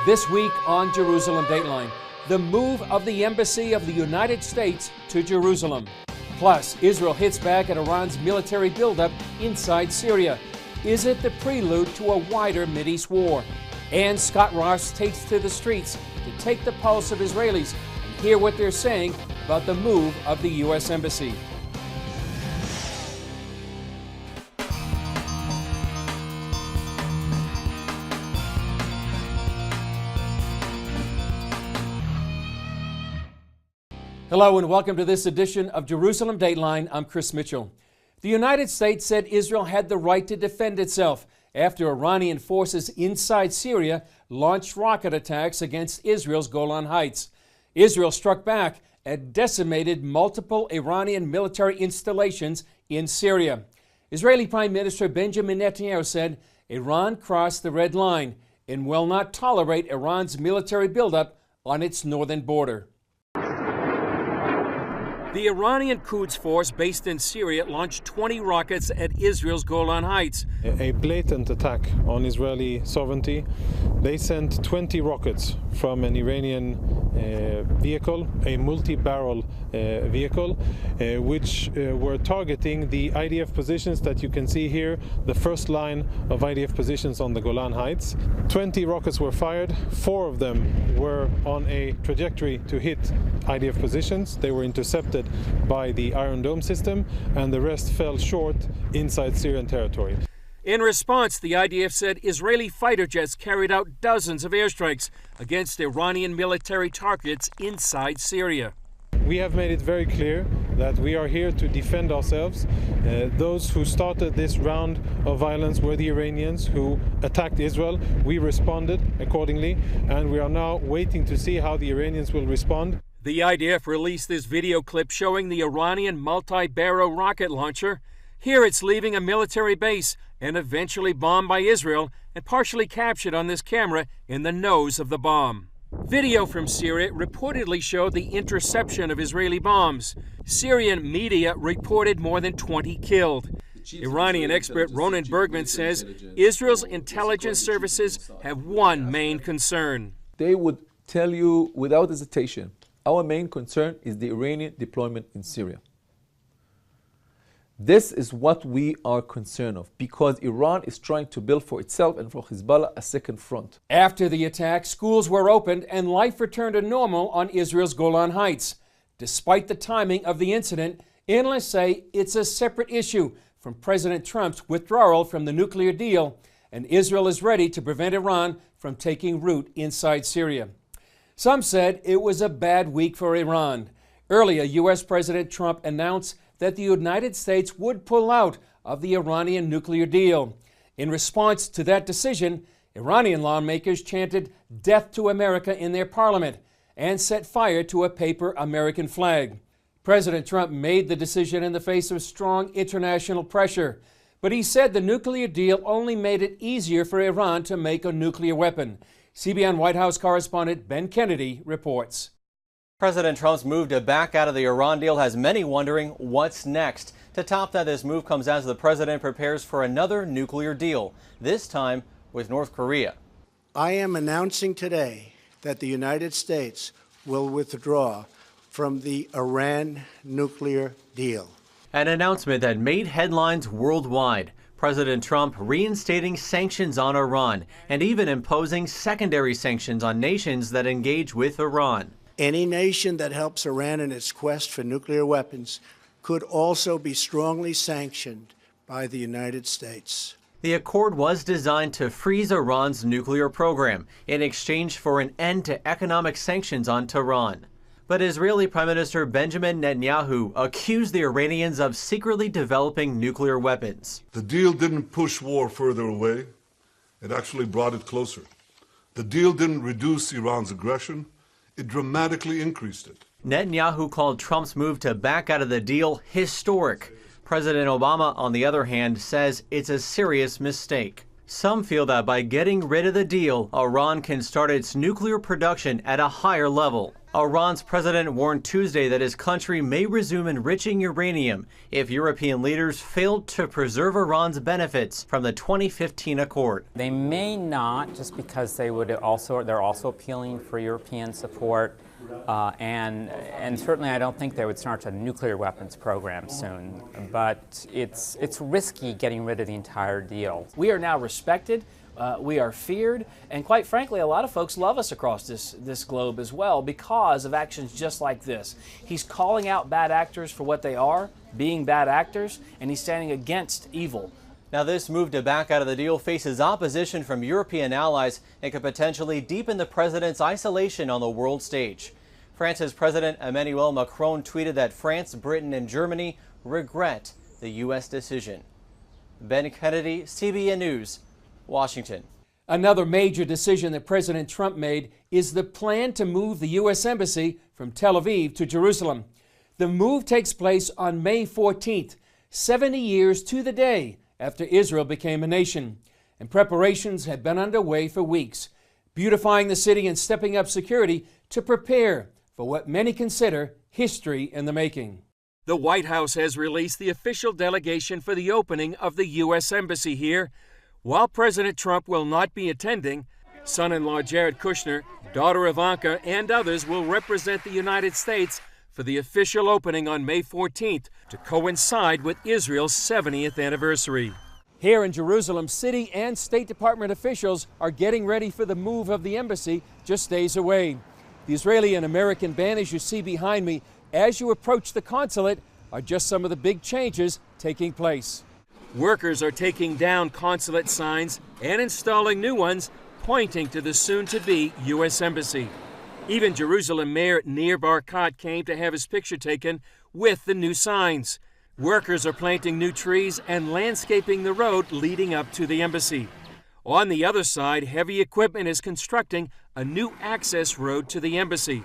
This week on Jerusalem Dateline, the move of the embassy of the United States to Jerusalem. Plus, Israel hits back at Iran's military buildup inside Syria. Is it the prelude to a wider Mideast war? And Scott Ross takes to the streets to take the pulse of Israelis and hear what they're saying about the move of the U.S. Embassy. Hello and welcome to this edition of Jerusalem Dateline. I'm Chris Mitchell. The United States said Israel had the right to defend itself after Iranian forces inside Syria launched rocket attacks against Israel's Golan Heights. Israel struck back and decimated multiple Iranian military installations in Syria. Israeli Prime Minister Benjamin Netanyahu said Iran crossed the red line and will not tolerate Iran's military buildup on its northern border. The Iranian Quds Force based in Syria launched 20 rockets at Israel's Golan Heights. A blatant attack on Israeli sovereignty. They sent 20 rockets from an Iranian vehicle, a multi-barrel vehicle, which were targeting the IDF positions that you can see here, the first line of IDF positions on the Golan Heights. 20 rockets were fired. 4 of them were on a trajectory to hit IDF positions. They were intercepted by the Iron Dome system, and the rest fell short inside Syrian territory. In response, the IDF said Israeli fighter jets carried out dozens of airstrikes against Iranian military targets inside Syria. We have made it very clear that we are here to defend ourselves. Those who started this round of violence were the Iranians who attacked Israel. We responded accordingly, and we are now waiting to see how the Iranians will respond. The IDF released this video clip showing the Iranian multi-barrel rocket launcher. Here it's leaving a military base and eventually bombed by Israel and partially captured on this camera in the nose of the bomb. Video from Syria reportedly showed the interception of Israeli bombs. Syrian media reported more than 20 killed. Iranian expert Ronan Bergman says Israel's intelligence services have one main concern. They would tell you without hesitation, our main concern is the Iranian deployment in Syria. This is what we are concerned of, because Iran is trying to build for itself and for Hezbollah a second front. After the attack, schools were opened and life returned to normal on Israel's Golan Heights. Despite the timing of the incident, analysts say it's a separate issue from President Trump's withdrawal from the nuclear deal, and Israel is ready to prevent Iran from taking root inside Syria. Some said it was a bad week for Iran. Earlier, U.S. President Trump announced that the United States would pull out of the Iranian nuclear deal. In response to that decision, Iranian lawmakers chanted "Death to America" in their parliament and set fire to a paper American flag. President Trump made the decision in the face of strong international pressure, but he said the nuclear deal only made it easier for Iran to make a nuclear weapon. CBN White House correspondent Ben Kennedy reports. President Trump's move to back out of the Iran deal has many wondering what's next. To top that, this move comes as the president prepares for another nuclear deal, this time with North Korea. I am announcing today that the United States will withdraw from the Iran nuclear deal. An announcement that made headlines worldwide. President Trump reinstating sanctions on Iran and even imposing secondary sanctions on nations that engage with Iran. Any nation that helps Iran in its quest for nuclear weapons could also be strongly sanctioned by the United States. The accord was designed to freeze Iran's nuclear program in exchange for an end to economic sanctions on Tehran. But Israeli Prime Minister Benjamin Netanyahu accused the Iranians of secretly developing nuclear weapons. The deal didn't push war further away. It actually brought it closer. The deal didn't reduce Iran's aggression. It dramatically increased it. Netanyahu called Trump's move to back out of the deal historic. President Obama, on the other hand, says it's a serious mistake. Some feel that by getting rid of the deal, Iran can start its nuclear production at a higher level. Iran's president warned Tuesday that his country may resume enriching uranium if European leaders failed to preserve Iran's benefits from the 2015 accord. They may not, just because they're also appealing for European support, and certainly I don't think they would start a nuclear weapons program soon. But it's risky getting rid of the entire deal. We are now respected. We are feared, and quite frankly, a lot of folks love us across this globe as well because of actions just like this. He's calling out bad actors for what they are, being bad actors, and he's standing against evil. Now, this move to back out of the deal faces opposition from European allies and could potentially deepen the president's isolation on the world stage. France's President Emmanuel Macron tweeted that France, Britain, and Germany regret the U.S. decision. Ben Kennedy, CBN News, Washington. Another major decision that President Trump made is the plan to move the U.S. Embassy from Tel Aviv to Jerusalem. The move takes place on May 14th, 70 years to the day after Israel became a nation, and preparations had been underway for weeks, beautifying the city and stepping up security to prepare for what many consider history in the making. The White House has released the official delegation for the opening of the U.S. Embassy here. While President Trump will not be attending, son-in-law Jared Kushner, daughter Ivanka, and others will represent the United States for the official opening on May 14th to coincide with Israel's 70th anniversary. Here in Jerusalem, city and State Department officials are getting ready for the move of the embassy just days away. The Israeli and American banners you see behind me as you approach the consulate are just some of the big changes taking place. Workers are taking down consulate signs and installing new ones pointing to the soon-to-be U.S. Embassy. Even Jerusalem Mayor Nir Barkat came to have his picture taken with the new signs. Workers are planting new trees and landscaping the road leading up to the embassy. On the other side, heavy equipment is constructing a new access road to the embassy.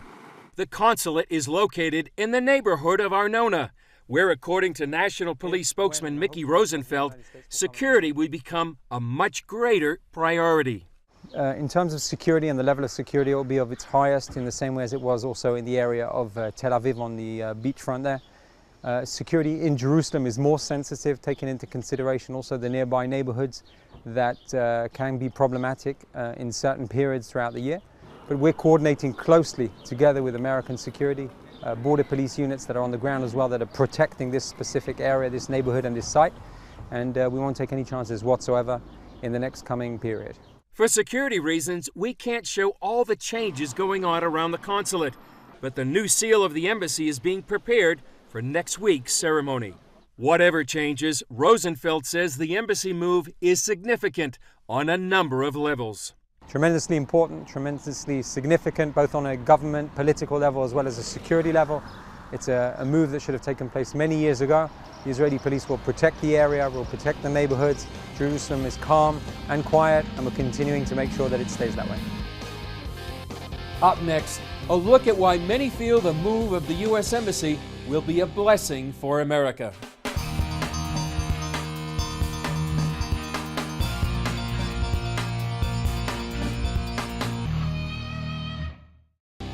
The consulate is located in the neighborhood of Arnona, where, according to National Police spokesman Mickey Rosenfeld, security will become a much greater priority. In terms of security and the level of security, it will be of its highest in the same way as it was also in the area of Tel Aviv on the beachfront there. Security in Jerusalem is more sensitive, taking into consideration also the nearby neighborhoods that can be problematic in certain periods throughout the year. But we're coordinating closely together with American security, border police units that are on the ground as well that are protecting this specific area, this neighborhood and this site. And we won't take any chances whatsoever in the next coming period. For security reasons, we can't show all the changes going on around the consulate, but the new seal of the embassy is being prepared for next week's ceremony. Whatever changes, Rosenfeld says the embassy move is significant on a number of levels. Tremendously important, tremendously significant, both on a government, political level as well as a security level. It's a move that should have taken place many years ago. The Israeli police will protect the area, will protect the neighborhoods. Jerusalem is calm and quiet, and we're continuing to make sure that it stays that way. Up next, a look at why many feel the move of the U.S. Embassy will be a blessing for America.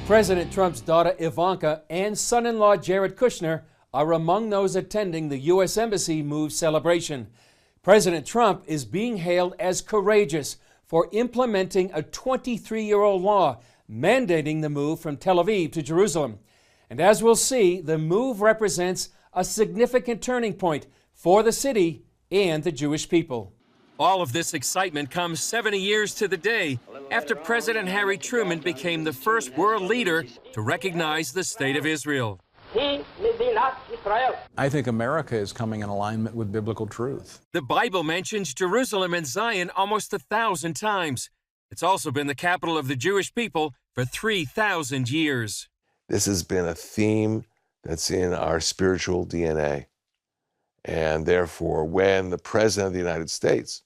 President Trump's daughter Ivanka and son-in-law Jared Kushner are among those attending the U.S. Embassy move celebration. President Trump is being hailed as courageous for implementing a 23-year-old law mandating the move from Tel Aviv to Jerusalem. And as we'll see, the move represents a significant turning point for the city and the Jewish people. All of this excitement comes 70 years to the day after President Harry Truman became the first world leader to recognize the State of Israel. I think America is coming in alignment with biblical truth. The Bible mentions Jerusalem and Zion almost 1,000 times. It's also been the capital of the Jewish people for 3,000 years. This has been a theme that's in our spiritual DNA. And therefore, when the President of the United States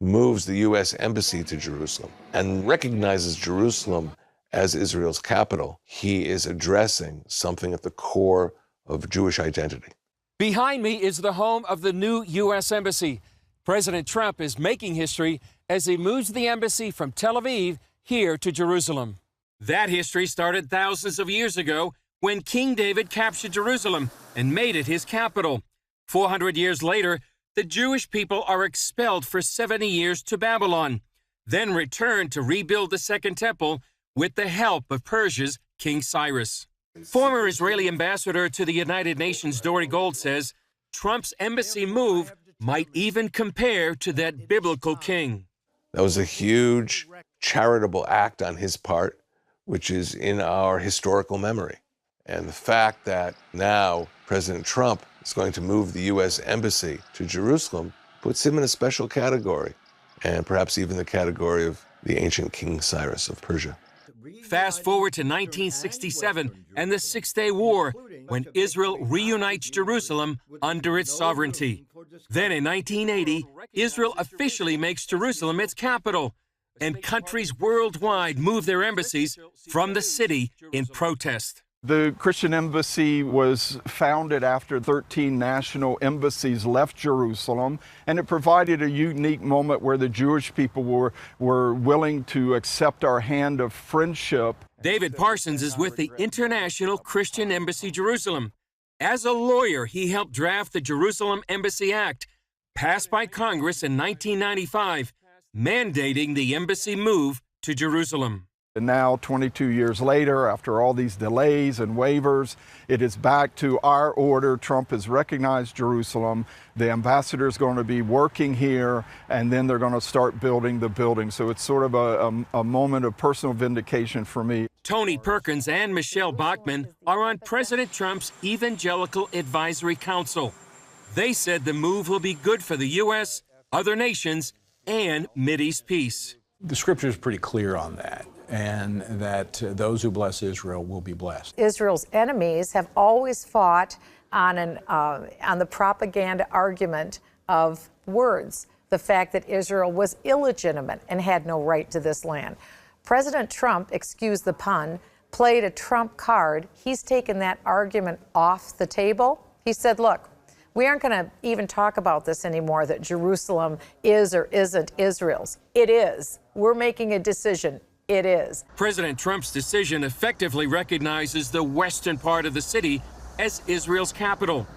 moves the U.S. Embassy to Jerusalem and recognizes Jerusalem as Israel's capital, he is addressing something at the core of Jewish identity. Behind me is the home of the new U.S. Embassy. President Trump is making history as he moves the embassy from Tel Aviv here to Jerusalem. That history started thousands of years ago when King David captured Jerusalem and made it his capital. 400 years later, the Jewish people are expelled for 70 years to Babylon, then returned to rebuild the Second Temple with the help of Persia's King Cyrus. Former Israeli ambassador to the United Nations Dory Gold says Trump's embassy move might even compare to that biblical king. That was a huge charitable act on his part, which is in our historical memory. And the fact that now President Trump is going to move the U.S. Embassy to Jerusalem puts him in a special category, and perhaps even the category of the ancient King Cyrus of Persia. Fast forward to 1967 and the Six-Day War, when Israel reunites Jerusalem under its sovereignty. Then in 1980, Israel officially makes Jerusalem its capital, and countries worldwide move their embassies from the city in protest. The Christian embassy was founded after 13 national embassies left Jerusalem, and it provided a unique moment where the Jewish people were willing to accept our hand of friendship. David Parsons is with the International Christian Embassy Jerusalem. As a lawyer, he helped draft the Jerusalem Embassy Act, passed by Congress in 1995, mandating the embassy move to Jerusalem. And now, 22 years later, after all these delays and waivers, it is back to our order. Trump has recognized Jerusalem. The ambassador is going to be working here, and then they're going to start building the building. So it's sort of a moment of personal vindication for me. Tony Perkins and Michelle Bachmann are on President Trump's Evangelical Advisory Council. They said the move will be good for the U.S., other nations, and Mideast peace. The scripture is pretty clear on that, and that those who bless Israel will be blessed. Israel's enemies have always fought on the propaganda argument of words, the fact that Israel was illegitimate and had no right to this land. President Trump, excuse the pun, played a Trump card. He's taken that argument off the table. He said, look, we aren't going to even talk about this anymore, that Jerusalem is or isn't Israel's. It is. We're making a decision. It is. President Trump's decision effectively recognizes the western part of the city as Israel's capital.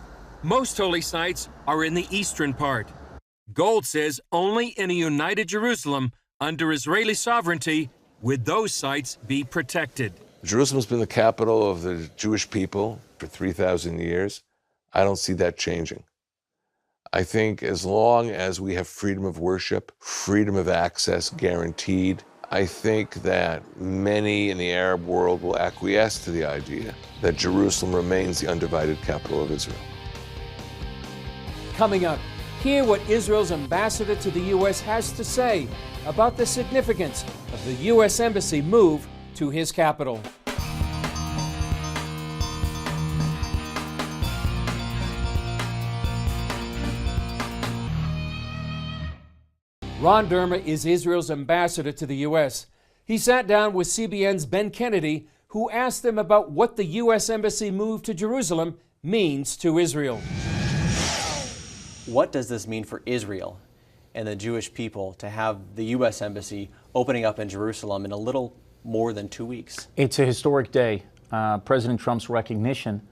Most holy sites are in the eastern part. Gold says only in a united Jerusalem under Israeli sovereignty would those sites be protected. Jerusalem's been the capital of the Jewish people for 3,000 years. I don't see that changing. I think as long as we have freedom of worship, freedom of access guaranteed, I think that many in the Arab world will acquiesce to the idea that Jerusalem remains the undivided capital of Israel. Coming up, hear what Israel's ambassador to the U.S. has to say about the significance of the U.S. Embassy move to his capital. Ron Dermer is Israel's ambassador to the U.S. He sat down with CBN's Ben Kennedy, who asked him about what the U.S. Embassy move to Jerusalem means to Israel. What does this mean for Israel and the Jewish people to have the U.S. Embassy opening up in Jerusalem in a little more than 2 weeks? It's a historic day. President Trump's recognition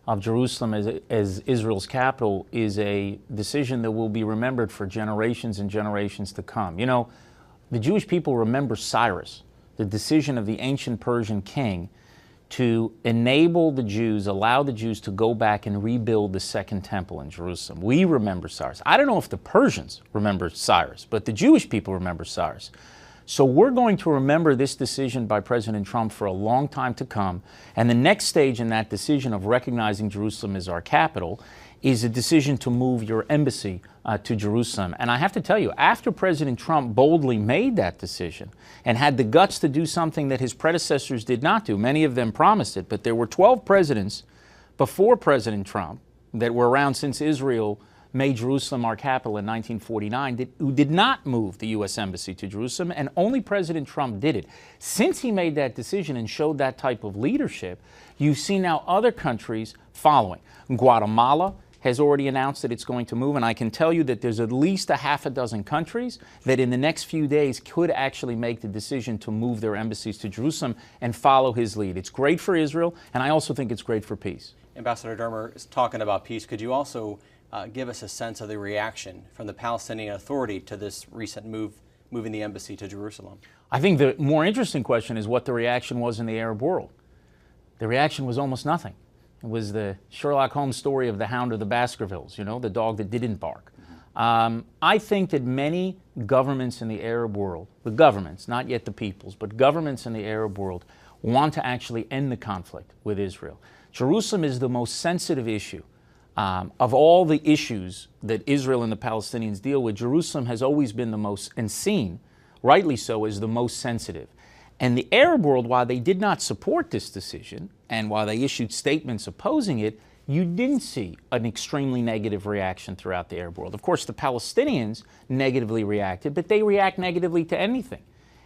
of Jerusalem as Israel's capital is a decision that will be remembered for generations and generations to come. You know, the Jewish people remember Cyrus, the decision of the ancient Persian king to enable the Jews, allow the Jews to go back and rebuild the Second Temple in Jerusalem. We remember Cyrus. I don't know if the Persians remember Cyrus, but the Jewish people remember Cyrus. So we're going to remember this decision by President Trump for a long time to come. And the next stage in that decision of recognizing Jerusalem as our capital is a decision to move your embassy to Jerusalem. And I have to tell you, after President Trump boldly made that decision and had the guts to do something that his predecessors did not do, many of them promised it, but there were 12 presidents before President Trump that were around since Israel made Jerusalem our capital in 1949, who did not move the U.S. Embassy to Jerusalem, and only President Trump did it. Since he made that decision and showed that type of leadership, you see now other countries following. Guatemala has already announced that it's going to move, and I can tell you that there's at least a half a dozen countries that in the next few days could actually make the decision to move their embassies to Jerusalem and follow his lead. It's great for Israel, and I also think it's great for peace. Ambassador Dermer is talking about peace. Could you also give us a sense of the reaction from the Palestinian Authority to this recent moving the embassy to Jerusalem? I think the more interesting question is what the reaction was in the Arab world. The reaction was almost nothing. It was the Sherlock Holmes story of the Hound of the Baskervilles, you know, the dog that didn't bark. I think that many governments in the Arab world, the governments, not yet the peoples, but governments in the Arab world want to actually end the conflict with Israel. Jerusalem is the most sensitive issue. Of all the issues that Israel and the Palestinians deal with, Jerusalem has always been the most, and seen, rightly so, as the most sensitive. And the Arab world, while they did not support this decision, and while they issued statements opposing it, you didn't see an extremely negative reaction throughout the Arab world. Of course, the Palestinians negatively reacted, but they react negatively to anything.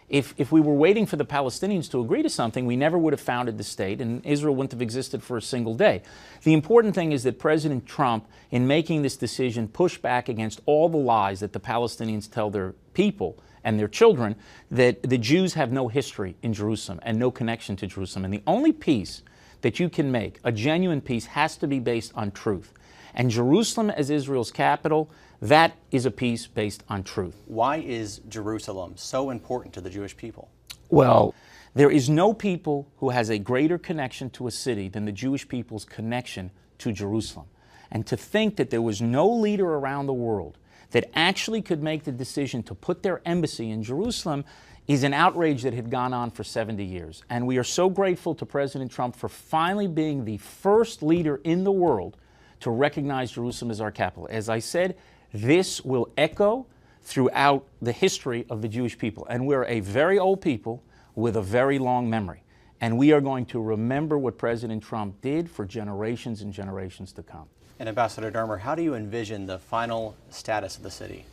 If we were waiting for the Palestinians to agree to something, we never would have founded the state, and Israel wouldn't have existed for a single day. The important thing is that President Trump, in making this decision, pushed back against all the lies that the Palestinians tell their people and their children, that the Jews have no history in Jerusalem and no connection to Jerusalem. And the only peace that you can make, a genuine peace, has to be based on truth. And Jerusalem as Israel's capital, that is a peace based on truth. Why is Jerusalem so important to the Jewish people? Well, there is no people who has a greater connection to a city than the Jewish people's connection to Jerusalem. And to think that there was no leader around the world that actually could make the decision to put their embassy in Jerusalem is an outrage that had gone on for 70 years. And we are so grateful to President Trump for finally being the first leader in the world to recognize Jerusalem as our capital. As I said, this will echo throughout the history of the Jewish people. And we're a very old people with a very long memory. And we are going to remember what President Trump did for generations and generations to come. And Ambassador Dermer, how do you envision the final status of the city?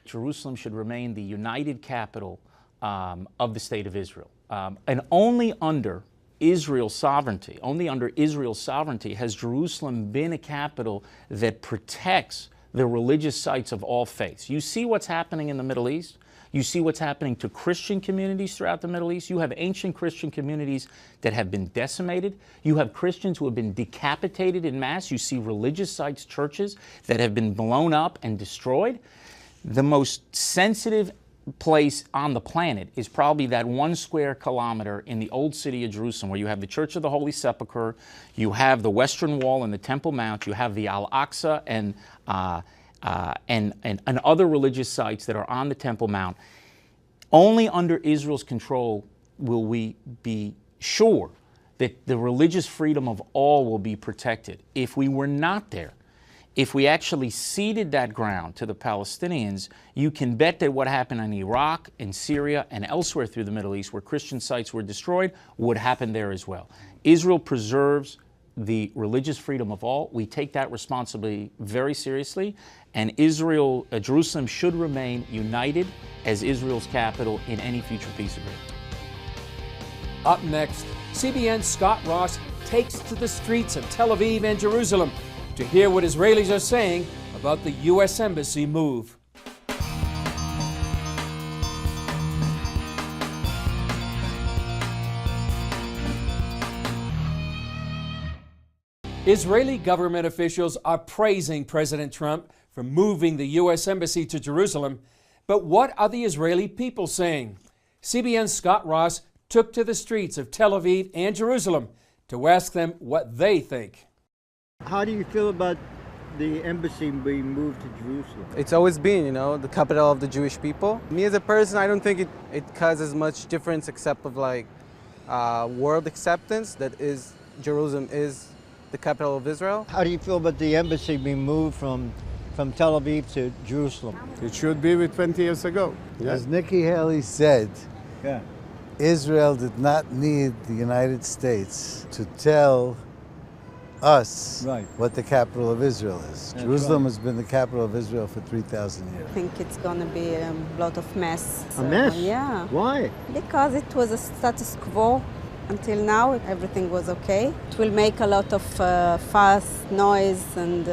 Jerusalem should remain the united capital of the state of Israel. And only under Israel's sovereignty has Jerusalem been a capital that protects the religious sites of all faiths. You see what's happening in the Middle East. You see what's happening to Christian communities throughout the Middle East. You have ancient Christian communities that have been decimated. You have Christians who have been decapitated in mass. You see religious sites, churches that have been blown up and destroyed. The most sensitive place on the planet is probably that 1 square kilometer in the old city of Jerusalem, where you have the Church of the Holy Sepulchre, you have the Western Wall and the Temple Mount, you have the Al-Aqsa and other religious sites that are on the Temple Mount. Only under Israel's control will we be sure that the religious freedom of all will be protected. If we were not there, if we actually ceded that ground to the Palestinians, you can bet that what happened in Iraq, in Syria, and elsewhere through the Middle East where Christian sites were destroyed would happen there as well. Israel preserves the religious freedom of all. We take that responsibility very seriously, and Jerusalem should remain united as Israel's capital in any future peace agreement. Up next, CBN's Scott Ross takes to the streets of Tel Aviv and Jerusalem to hear what Israelis are saying about the U.S. Embassy move. Israeli government officials are praising President Trump for moving the U.S. Embassy to Jerusalem. But what are the Israeli people saying? CBN's Scott Ross took to the streets of Tel Aviv and Jerusalem to ask them what they think. How do you feel about the embassy being moved to Jerusalem? It's always been, you know, the capital of the Jewish people. Me as a person, I don't think it causes much difference except of like world acceptance that is Jerusalem is the capital of Israel. How do you feel about the embassy being moved from Tel Aviv to Jerusalem? It should be with 20 years ago. Yeah. As Nikki Haley said, Israel did not need the United States to tell us what the capital of Israel is. That's Jerusalem right. has been the capital of Israel for 3,000 years. I think it's going to be a lot of mess. A mess? Yeah. Why? Because it was a status quo until now. Everything was okay. It will make a lot of fuss, noise, and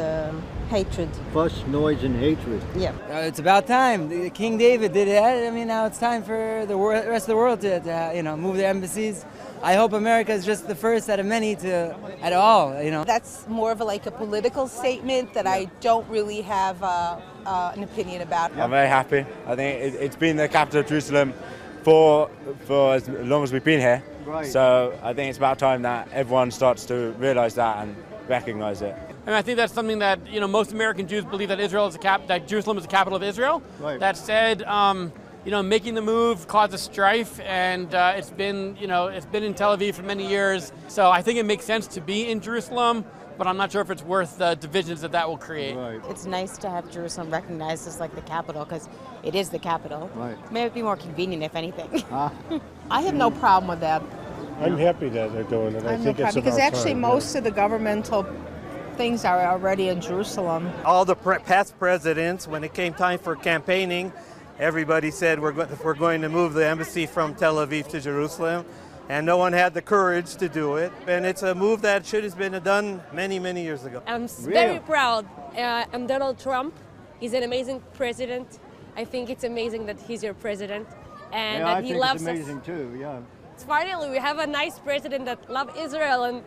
hatred. Fuss, noise, and hatred. Yeah. It's about time. King David did it. I mean, now it's time for the rest of the world to move their embassies. I hope America is just the first out of many to, at all, That's more of a political statement that I don't really have an opinion about. I'm very happy. I think it's been the capital of Jerusalem for as long as we've been here. Right. So I think it's about time that everyone starts to realize that and recognize it. And I think that's something that most American Jews believe, that that Jerusalem is the capital of Israel. Right. That said, making the move causes strife, and it's been in Tel Aviv for many years. So I think it makes sense to be in Jerusalem, but I'm not sure if it's worth the divisions that will create. Right. It's nice to have Jerusalem recognized as the capital, because it is the capital. Right. Maybe it'd be more convenient, if anything. I have no problem with that. I'm happy that they're doing it. I think it's because about actually time, most of the governmental things are already in Jerusalem. All the past presidents, when it came time for campaigning, everybody said we're going to move the embassy from Tel Aviv to Jerusalem, and no one had the courage to do it. And it's a move that should have been done many, many years ago. I'm very proud. I'm Donald Trump. He's an amazing president. I think it's amazing that he's your president, and that he loves us. I think it's amazing too. Yeah. Finally, we have a nice president that loves Israel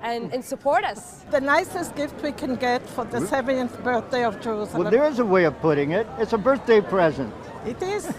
and support us. The nicest gift we can get for the 70th birthday of Jerusalem. Well, there's a way of putting it. It's a birthday present. It is.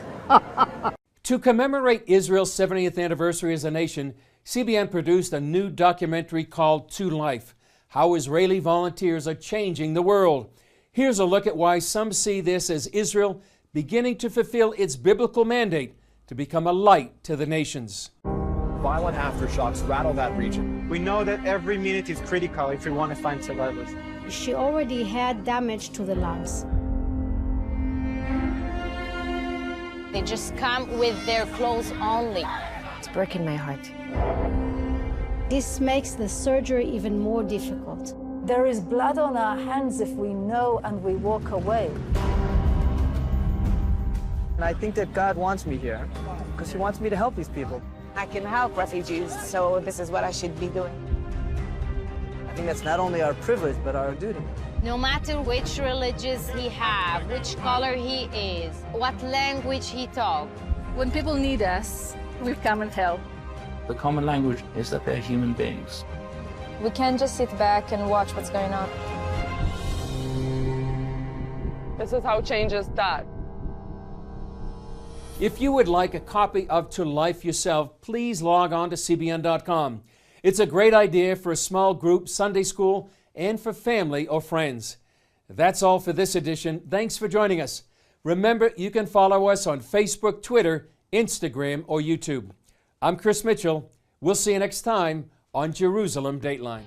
To commemorate Israel's 70th anniversary as a nation, CBN produced a new documentary called To Life: How Israeli Volunteers Are Changing the World. Here's a look at why some see this as Israel beginning to fulfill its biblical mandate to become a light to the nations. Violent aftershocks rattle that region. We know that every minute is critical if we want to find survivors. She already had damage to the lungs. They just come with their clothes only. It's breaking my heart. This makes the surgery even more difficult. There is blood on our hands if we know and we walk away. And I think that God wants me here because He wants me to help these people. I can help refugees, so this is what I should be doing. I think that's not only our privilege, but our duty. No matter which religions he have, which color he is, what language he talks. When people need us, we come and help. The common language is that they're human beings. We can't just sit back and watch what's going on. This is how changes start. If you would like a copy of To Life yourself, please log on to CBN.com. It's a great idea for a small group, Sunday school, and for family or friends. That's all for this edition. Thanks for joining us. Remember, you can follow us on Facebook, Twitter, Instagram, or YouTube. I'm Chris Mitchell. We'll see you next time on Jerusalem Dateline.